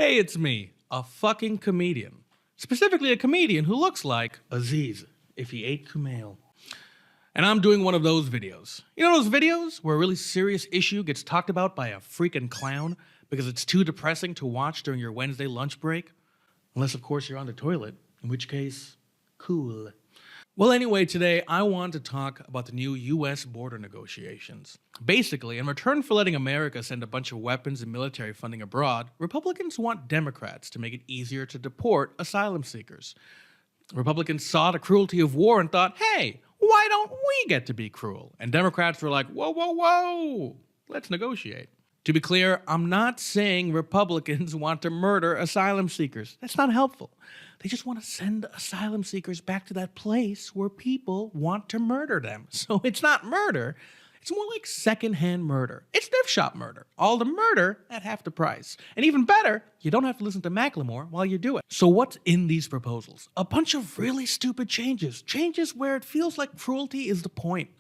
Hey, it's me, a fucking comedian. Specifically a comedian who looks like Aziz if he ate kumail. And I'm doing one of those videos. You know those videos where a really serious issue gets talked about by a freaking clown because it's too depressing to watch during your Wednesday lunch break? Unless, of course, you're on the toilet, in which case, cool. Well, anyway, today I want to talk about the new US border negotiations. Basically, in return for letting America send a bunch of weapons and military funding abroad, Republicans want Democrats to make it easier to deport asylum seekers. Republicans saw the cruelty of war and thought, hey, why don't we get to be cruel? And Democrats were like, whoa, whoa, whoa, let's negotiate. To be clear, I'm not saying Republicans want to murder asylum seekers. That's not helpful. They just want to send asylum seekers back to that place where people want to murder them. So it's not murder. It's more like secondhand murder. It's thrift shop murder. All the murder at half the price. And even better, you don't have to listen to Macklemore while you do it. So what's in these proposals? A bunch of really stupid changes. Changes where it feels like cruelty is the point.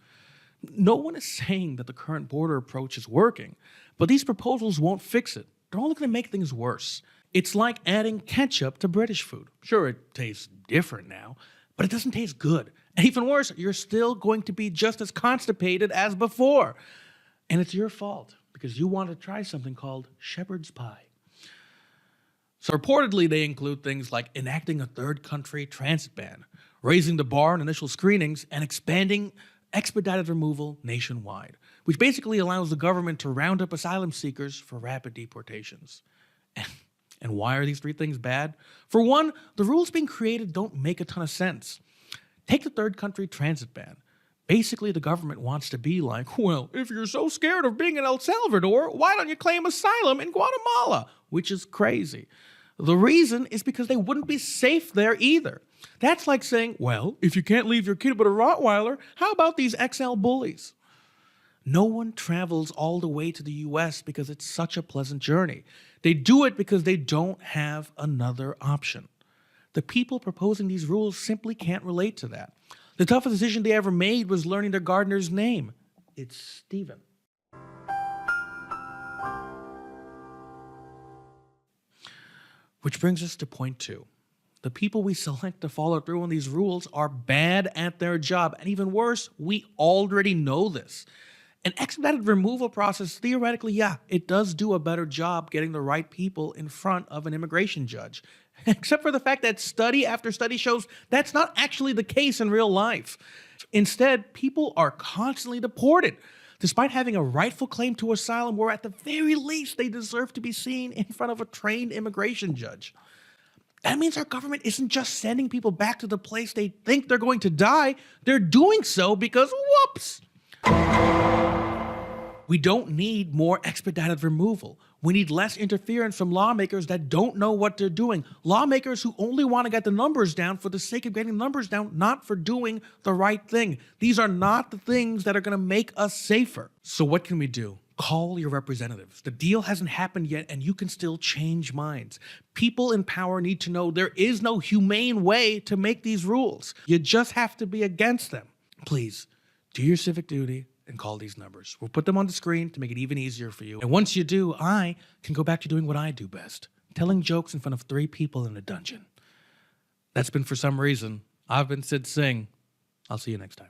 No one is saying that the current border approach is working, but these proposals won't fix it. They're only going to make things worse. It's like adding ketchup to British food. Sure, it tastes different now, but it doesn't taste good. And even worse, you're still going to be just as constipated as before. And it's your fault because you want to try something called shepherd's pie. So reportedly, they include things like enacting a third country transit ban, raising the bar on initial screenings, and expanding expedited removal nationwide, which basically allows the government to round up asylum seekers for rapid deportations. And why are these three things bad? For one, the rules being created don't make a ton of sense. Take the third country transit ban. Basically, the government wants to be like, well, if you're so scared of being in El Salvador, why don't you claim asylum in Guatemala? Which is crazy. The reason is because they wouldn't be safe there either. That's like saying, well, if you can't leave your kid with a Rottweiler, how about these XL bullies? No one travels all the way to the US because it's such a pleasant journey. They do it because they don't have another option. The people proposing these rules simply can't relate to that. The toughest decision they ever made was learning their gardener's name. It's Stephen. Which brings us to point two. The people we select to follow through on these rules are bad at their job. And even worse, we already know this. An expedited removal process, theoretically, yeah, it does do a better job getting the right people in front of an immigration judge. Except for the fact that study after study shows that's not actually the case in real life. Instead, people are constantly deported, despite having a rightful claim to asylum where at the very least they deserve to be seen in front of a trained immigration judge. That means our government isn't just sending people back to the place they think they're going to die. They're doing so because, whoops! We don't need more expedited removal. We need less interference from lawmakers that don't know what they're doing. Lawmakers who only want to get the numbers down for the sake of getting the numbers down, not for doing the right thing. These are not the things that are going to make us safer. So what can we do? Call your representatives. The deal hasn't happened yet, and you can still change minds. People in power need to know there is no humane way to make these rules. You just have to be against them. Please, do your civic duty and call these numbers. We'll put them on the screen to make it even easier for you. And once you do, I can go back to doing what I do best, telling jokes in front of 3 people in a dungeon. That's been For Some Reason. I've been Sid Singh. I'll see you next time.